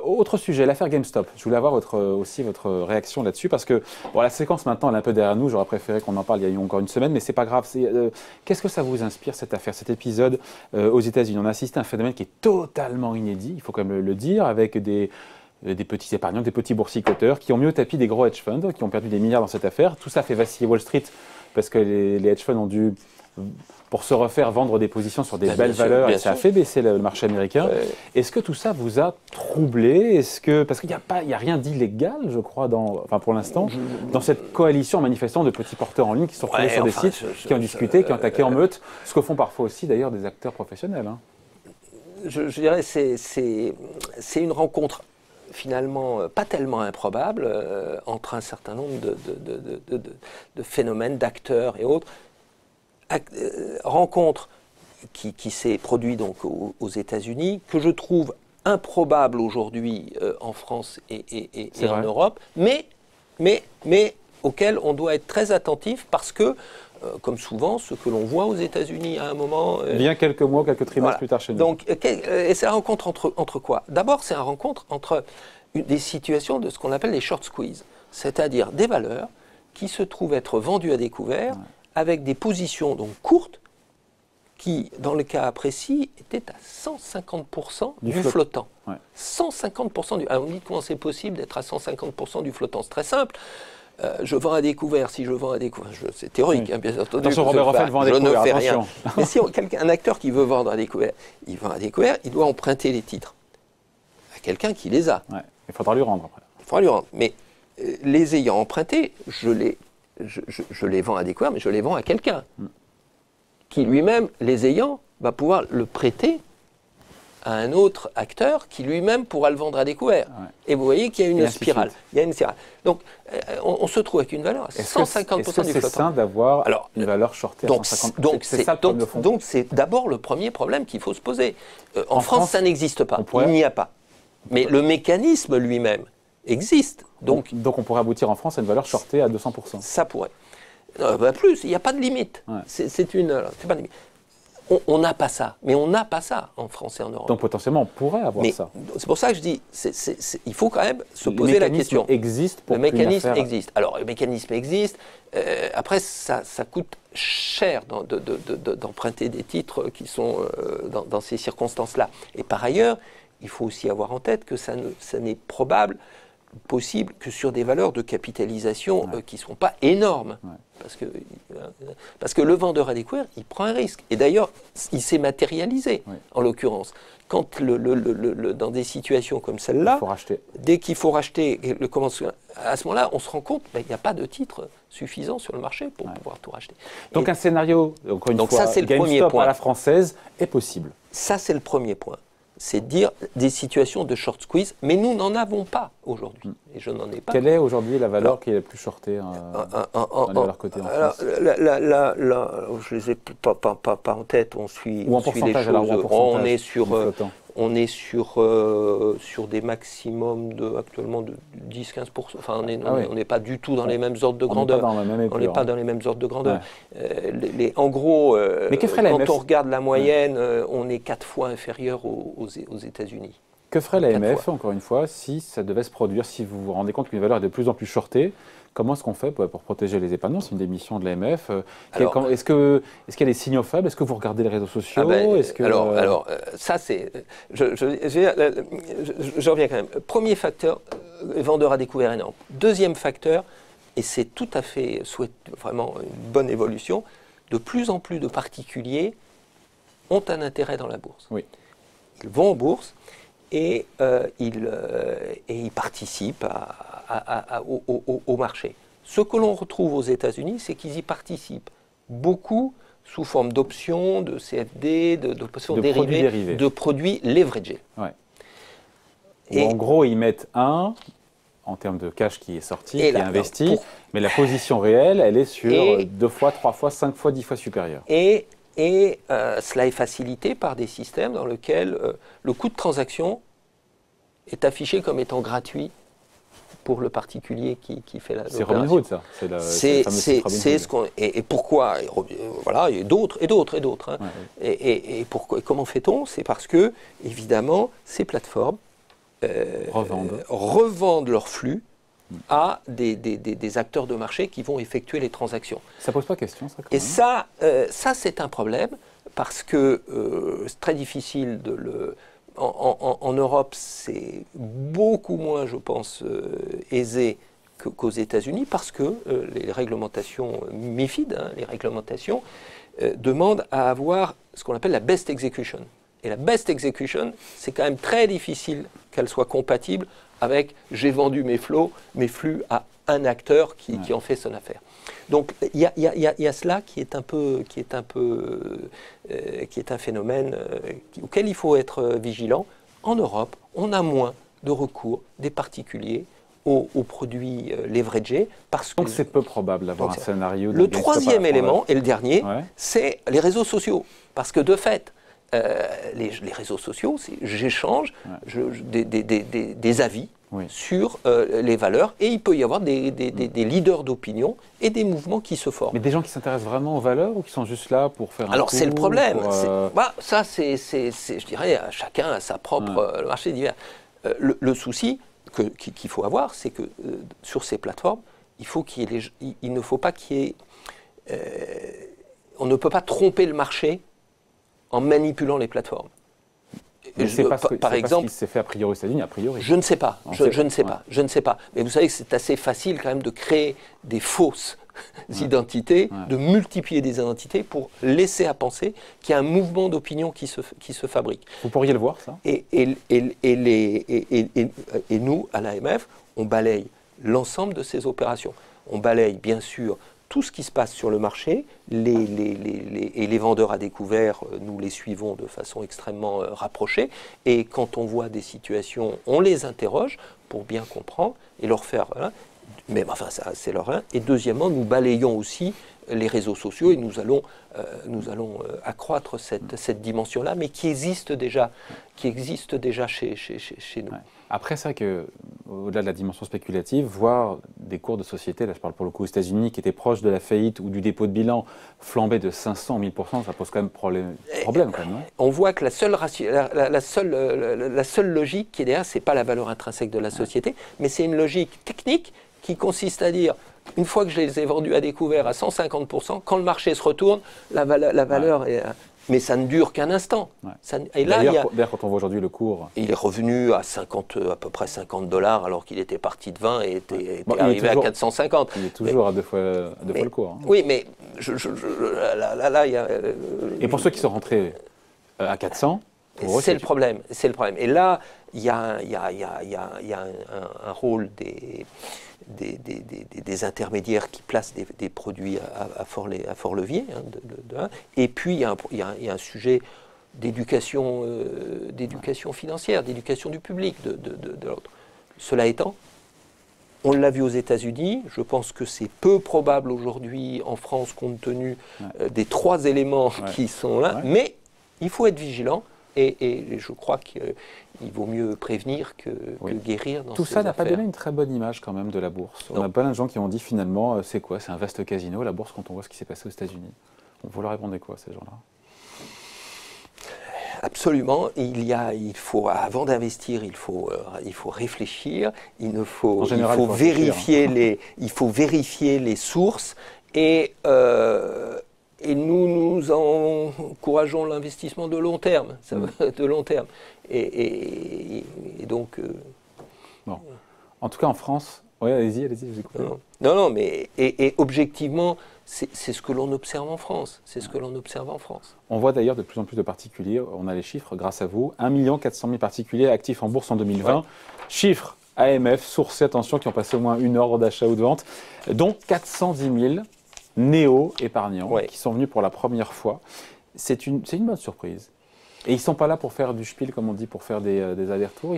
Autre sujet, l'affaire GameStop. Je voulais avoir aussi votre réaction là-dessus parce que bon, la séquence maintenant elle est un peu derrière nous. J'aurais préféré qu'on en parle il y a eu encore une semaine, mais c'est pas grave. Qu'est-ce que ça vous inspire cette affaire, cet épisode aux États-Unis? On a assisté à un phénomène qui est totalement inédit, il faut quand même le dire, avec des petits épargnants, des petits boursicoteurs qui ont mis au tapis des gros hedge funds, qui ont perdu des milliards dans cette affaire. Tout ça fait vaciller Wall Street parce que les hedge funds ont dû, pour se refaire, vendre des positions sur des belles valeurs et ça a fait baisser le marché américain. Est-ce que tout ça vous a troublé? Parce qu'il n'y a rien d'illégal, je crois, pour l'instant, dans cette coalition manifestant de petits porteurs en ligne qui sont retrouvés sur des sites, qui ont discuté, qui ont attaqué en meute, ce que font parfois aussi d'ailleurs des acteurs professionnels. Hein. Je dirais que c'est une rencontre finalement pas tellement improbable entre un certain nombre de phénomènes, d'acteurs et autres. Rencontre qui s'est produite donc aux États-Unis, que je trouve improbable aujourd'hui en France et en Europe, mais auquel on doit être très attentif parce que, comme souvent, ce que l'on voit aux États-Unis à un moment... vient quelques mois, quelques trimestres plus tard chez nous. Donc, et c'est la rencontre entre quoi? D'abord, c'est la rencontre entre des situations de ce qu'on appelle les short squeeze, c'est-à-dire des valeurs qui se trouvent être vendues à découvert avec des positions donc courtes qui, dans le cas précis, étaient à 150% du flottant. 150% du... Alors on me dit comment c'est possible d'être à 150% du flottant. C'est très simple. Je vends à découvert, si je vends à découvert, c'est théorique, hein, bien entendu. Attention, Robert Offel vend à découvert, je ne fais attention. Rien. Mais si un acteur qui veut vendre à découvert, il vend à découvert, il doit emprunter les titres à quelqu'un qui les a. Ouais. Il faudra lui rendre après. Il faudra lui rendre. Mais les ayant empruntés, je les vends à découvert, mais je les vends à quelqu'un qui lui-même, les ayant, va pouvoir le prêter à un autre acteur qui lui-même pourra le vendre à découvert. Ouais. Et vous voyez qu'il y a une spirale. Il y a une spirale. Donc, on se trouve avec une valeur à 150% du flottant. C'est sain d'avoir une valeur shortée à 150%? Donc, c'est d'abord le premier problème qu'il faut se poser. En France, ça n'existe pas. Il n'y a pas. Mais le mécanisme lui-même existe. Donc on pourrait aboutir en France à une valeur shortée à 200%. Ça pourrait. Plus, il n'y a pas de limite. Ouais. C'est pas de limite. On n'a pas ça, mais on n'a pas ça en France et en Europe. Donc potentiellement, on pourrait avoir ça. C'est pour ça que je dis, il faut quand même se poser la question. Le mécanisme existe. Alors, le mécanisme existe. Après, ça coûte cher d'emprunter des titres qui sont dans ces circonstances-là. Et par ailleurs, il faut aussi avoir en tête que ça n'est possible que sur des valeurs de capitalisation qui ne sont pas énormes. Ouais. Parce que le vendeur à découvert, il prend un risque. Et d'ailleurs, il s'est matérialisé, en l'occurrence. Quand dans des situations comme celle-là, dès qu'il faut racheter, à ce moment-là, on se rend compte qu'il n'y a pas de titre suffisant sur le marché pour pouvoir tout racheter. Donc un scénario, encore une fois, GameStop à la française est possible. Ça, c'est le premier point. C'est dire des situations de short squeeze, mais nous n'en avons pas aujourd'hui. Et je n'en ai pas. Quelle est aujourd'hui la valeur qui est la plus shortée dans les valeurs cotées en France? Là, je ne les ai pas en tête. On suit, ou en pourcentage, les choses. On est sur des maximums actuellement de 10-15%. Enfin, on n'est pas du tout dans les mêmes ordres de grandeur. On n'est pas dans les mêmes ordres de grandeur. En gros, quand on regarde la moyenne, on est 4 fois inférieur aux États-Unis. Que ferait l'AMF, encore une fois, si ça devait se produire, si vous vous rendez compte qu'une valeur est de plus en plus shortée? Comment est-ce qu'on fait pour protéger les épargnants? C'est une des missions de l'AMF. Est-ce qu'il y a des signaux faibles? Est-ce que vous regardez les réseaux sociaux? Ça c'est... Je reviens quand même. Premier facteur, vendeur à découvert énorme. Deuxième facteur, et c'est tout à fait vraiment une bonne évolution, de plus en plus de particuliers ont un intérêt dans la bourse. Oui. Ils vont en bourse et ils participent au marché. Ce que l'on retrouve aux États-Unis, c'est qu'ils y participent beaucoup sous forme d'options, de CFD, d'options dérivées, de produits leveragés. Ouais. En gros, ils mettent en termes de cash qui est sorti, qui est investi, mais la position réelle, elle est sur 2 fois, 3 fois, 5 fois, 10 fois supérieure. Et cela est facilité par des systèmes dans lesquels le coût de transaction est affiché comme étant gratuit pour le particulier qui fait l'opération. C'est Robinhood, ça. C'est ce qu'on... Et pourquoi? Voilà, et d'autres. Hein. Ouais. Et pourquoi? Comment fait-on? C'est parce que, évidemment, ces plateformes revendent leurs flux à des acteurs de marché qui vont effectuer les transactions. Ça pose pas question, ça, quand Et même. ça c'est un problème, parce que c'est très difficile de le... En Europe, c'est beaucoup moins, je pense, aisé qu'aux États-Unis, parce que les réglementations MiFID, les réglementations, demandent à avoir ce qu'on appelle la best execution. Et la best execution, c'est quand même très difficile qu'elle soit compatible avec j'ai vendu mes flux à un acteur qui en fait son affaire. Donc il y a cela qui est un phénomène auquel il faut être vigilant. En Europe, on a moins de recours des particuliers aux produits leveragés, parce que donc c'est peu probable d'avoir un scénario. Le troisième élément, et le dernier, c'est les réseaux sociaux. Parce que de fait, les réseaux sociaux, j'échange des avis sur les valeurs, et il peut y avoir des leaders d'opinion et des mouvements qui se forment. Mais des gens qui s'intéressent vraiment aux valeurs, ou qui sont juste là pour faire un Alors coup, c'est le problème. pour, Ça, je dirais, chacun a sa propre marché divers. Le souci qu'il faut avoir, c'est que sur ces plateformes, il ne faut pas qu'il y ait... on ne peut pas tromper le marché en manipulant les plateformes. Par exemple, ce qui s'est fait a priori aux États-Unis, a priori. Je ne sais pas. Je ne sais pas. Mais vous savez que c'est assez facile quand même de créer des fausses identités, de multiplier des identités pour laisser à penser qu'il y a un mouvement d'opinion qui se fabrique. Vous pourriez le voir, ça? Et nous, à l'AMF, on balaye l'ensemble de ces opérations. On balaye bien sûr tout ce qui se passe sur le marché, et les vendeurs à découvert, nous les suivons de façon extrêmement rapprochée, et quand on voit des situations, on les interroge pour bien comprendre et leur faire... Mais enfin, ça, c'est leur un. Et deuxièmement, nous balayons aussi les réseaux sociaux, et nous allons accroître cette dimension-là, mais qui existe déjà chez nous. Ouais. Après, c'est vrai qu'au-delà de la dimension spéculative, voir des cours de société, là je parle pour le coup aux États-Unis, qui étaient proches de la faillite ou du dépôt de bilan, flamber de 500 1000 %, ça pose quand même problème quand même, non? On voit que la seule logique qui est derrière, ce n'est pas la valeur intrinsèque de la société, mais c'est une logique technique qui consiste à dire, une fois que je les ai vendus à découvert à 150 %, quand le marché se retourne, la valeur est... Mais ça ne dure qu'un instant. Et là, d'ailleurs, quand on voit aujourd'hui le cours... Il est revenu à peu près $50, alors qu'il était parti de 20 et était arrivé à 450. Il est toujours à deux fois le cours. Hein. Oui, mais là, il y a... Et pour ceux qui sont rentrés à 400... C'est le problème. Et là, il y a un rôle des intermédiaires qui placent des produits à fort levier. Et puis, il y a un sujet d'éducation financière, d'éducation du public de l'autre. Cela étant, on l'a vu aux États-Unis, je pense que c'est peu probable aujourd'hui en France, compte tenu des trois éléments qui sont là, mais il faut être vigilant. Et je crois qu'il vaut mieux prévenir que guérir dans tout ces ça n'a pas affaires. donné une très bonne image quand même de la bourse. On a plein de gens qui ont dit finalement, c'est quoi? C'est un vaste casino, la bourse, quand on voit ce qui s'est passé aux États-Unis. Vous leur répondez quoi, ces gens-là? Absolument. Avant d'investir, il faut réfléchir. Il faut vérifier les sources. Et nous encourageons l'investissement de long terme, de long terme. Et donc... Bon. En tout cas, en France... Oui, allez-y, je vous écoute. Non, mais objectivement, c'est ce que l'on observe en France. On voit d'ailleurs de plus en plus de particuliers, on a les chiffres grâce à vous, 1 400 000 particuliers actifs en bourse en 2020. Ouais. Chiffre AMF, sourcés, attention, qui ont passé au moins une heure d'achat ou de vente, dont 410 000 néo-épargnants qui sont venus pour la première fois. C'est une bonne surprise. Et ils ne sont pas là pour faire du spiel, comme on dit, pour faire des allers-retours.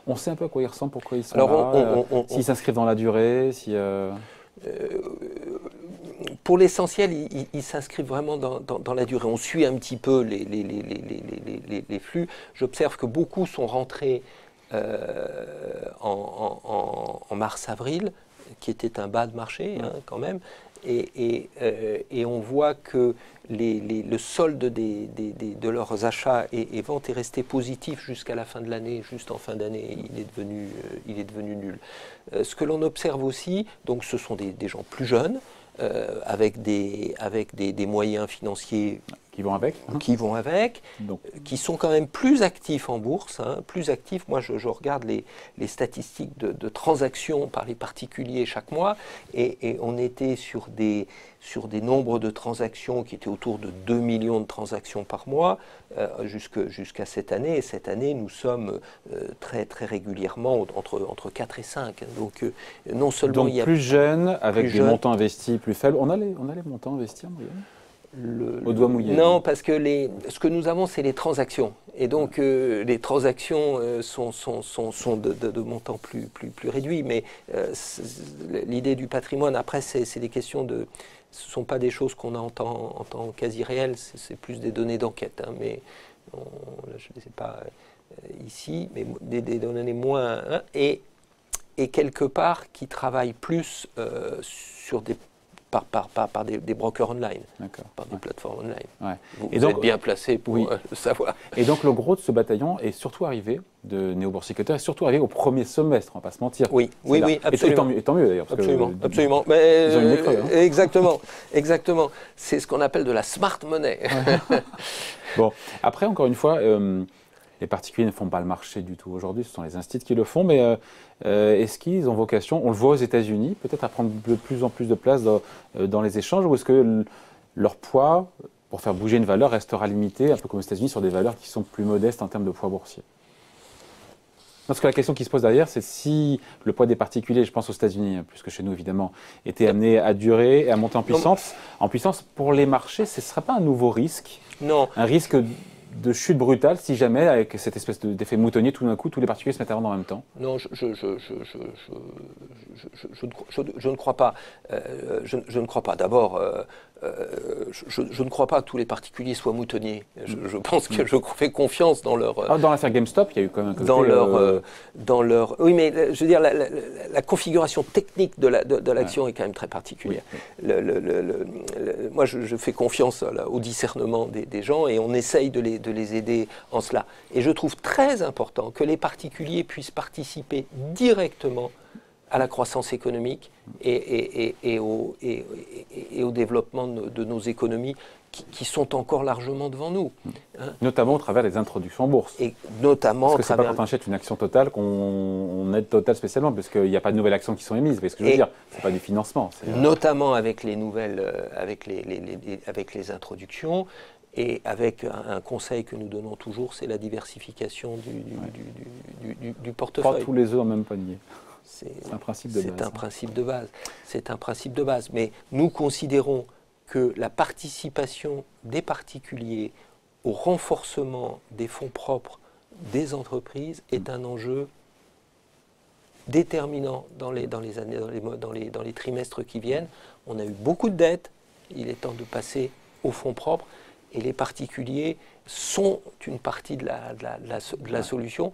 On sait un peu à quoi ils ressemblent, pourquoi ils sont là, s'ils s'inscrivent dans la durée. Pour l'essentiel, ils s'inscrivent vraiment dans la durée. On suit un petit peu les flux. J'observe que beaucoup sont rentrés en mars-avril, qui était un bas de marché quand même, Et on voit que le solde de leurs achats et ventes est resté positif jusqu'à la fin de l'année. Juste en fin d'année, il est devenu nul. Ce que l'on observe aussi, donc ce sont des gens plus jeunes, avec des moyens financiers qui vont avec, donc, qui sont quand même plus actifs en bourse, plus actifs. Moi, je regarde les statistiques de transactions par les particuliers chaque mois, et on était sur des nombres de transactions qui étaient autour de 2 millions de transactions par mois jusqu'à cette année. Et cette année, nous sommes très, très régulièrement entre 4 et 5. Donc, non seulement donc il y a plus jeunes, avec des montants investis plus faibles. On a les montants investis en moyenne au doigt mouillé? Non, parce que ce que nous avons, c'est les transactions. Et donc, les transactions sont de montants plus réduits. Mais l'idée du patrimoine, après, c'est des questions de... Ce ne sont pas des choses qu'on a en temps quasi réel, c'est plus des données d'enquête. Mais là, je ne les ai pas ici, mais des données moins... et quelque part, qui travaillent plus sur par des brokers online, par des plateformes online. Ouais. Vous êtes bien placé pour le savoir. Et donc le gros de ce bataillon est surtout arrivé, de néo-boursicoteurs, est surtout arrivé au premier semestre, on ne va pas se mentir. Oui, absolument. Et tant mieux d'ailleurs. Absolument. Mais, ils ont une creux, Exactement. C'est ce qu'on appelle de la smart money. Bon, après, encore une fois, les particuliers ne font pas le marché du tout aujourd'hui, ce sont les instituts qui le font, mais est-ce qu'ils ont vocation, on le voit aux États-Unis, peut-être à prendre de plus en plus de place dans les échanges, ou est-ce que leur poids, pour faire bouger une valeur, restera limité, un peu comme aux États-Unis, sur des valeurs qui sont plus modestes en termes de poids boursier? Parce que la question qui se pose derrière, c'est si le poids des particuliers, je pense aux États-Unis, plus que chez nous évidemment, était amené à durer et à monter en puissance. En puissance, pour les marchés, ce ne serait pas un nouveau risque? Non. Un risque de chute brutale si jamais, avec cette espèce d'effet moutonnier, tout d'un coup, tous les particuliers se mettent à vendre en même temps? Non, je ne crois pas. Je ne crois pas. D'abord, je ne crois pas que tous les particuliers soient moutonniers. Je pense que je fais confiance dans leur... dans l'affaire GameStop, il y a eu quand même un côté... Dans leur... Oui, mais je veux dire, la configuration technique de l'action est quand même très particulière. Oui. Moi, je fais confiance au discernement des gens, et on essaye de les aider en cela. Et je trouve très important que les particuliers puissent participer directement à la croissance économique et au développement de nos économies qui sont encore largement devant nous. Notamment au travers des introductions en bourse. Et notamment parce que c'est pas quand on achète une action Total qu'on aide Total spécialement, parce qu'il n'y a pas de nouvelles actions qui sont émises. Vous voyez ce que je veux dire? C'est pas du financement. Notamment avec les nouvelles, avec les introductions. Et avec un conseil que nous donnons toujours, c'est la diversification du portefeuille. Pas tous les œufs en même panier. C'est un principe de base. C'est un principe de base. C'est un principe de base. Mais nous considérons que la participation des particuliers au renforcement des fonds propres des entreprises est un enjeu déterminant dans les trimestres qui viennent. On a eu beaucoup de dettes. Il est temps de passer aux fonds propres. Et les particuliers sont une partie de la solution,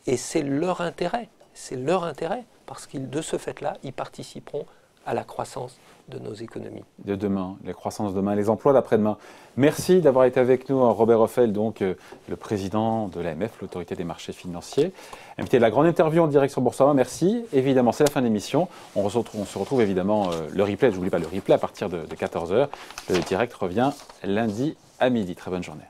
et c'est leur intérêt. C'est leur intérêt, parce que de ce fait-là, ils participeront à la croissance de nos économies. De demain, les croissances de demain, les emplois d'après-demain. Merci d'avoir été avec nous, Robert Ophel, donc le président de l'AMF, l'autorité des marchés financiers. Invité de la grande interview en direct sur Boursorama. Merci. Évidemment, c'est la fin de l'émission. On se retrouve évidemment le replay. Je n'oublie pas le replay à partir de 14h. Le direct revient lundi à midi. Très bonne journée.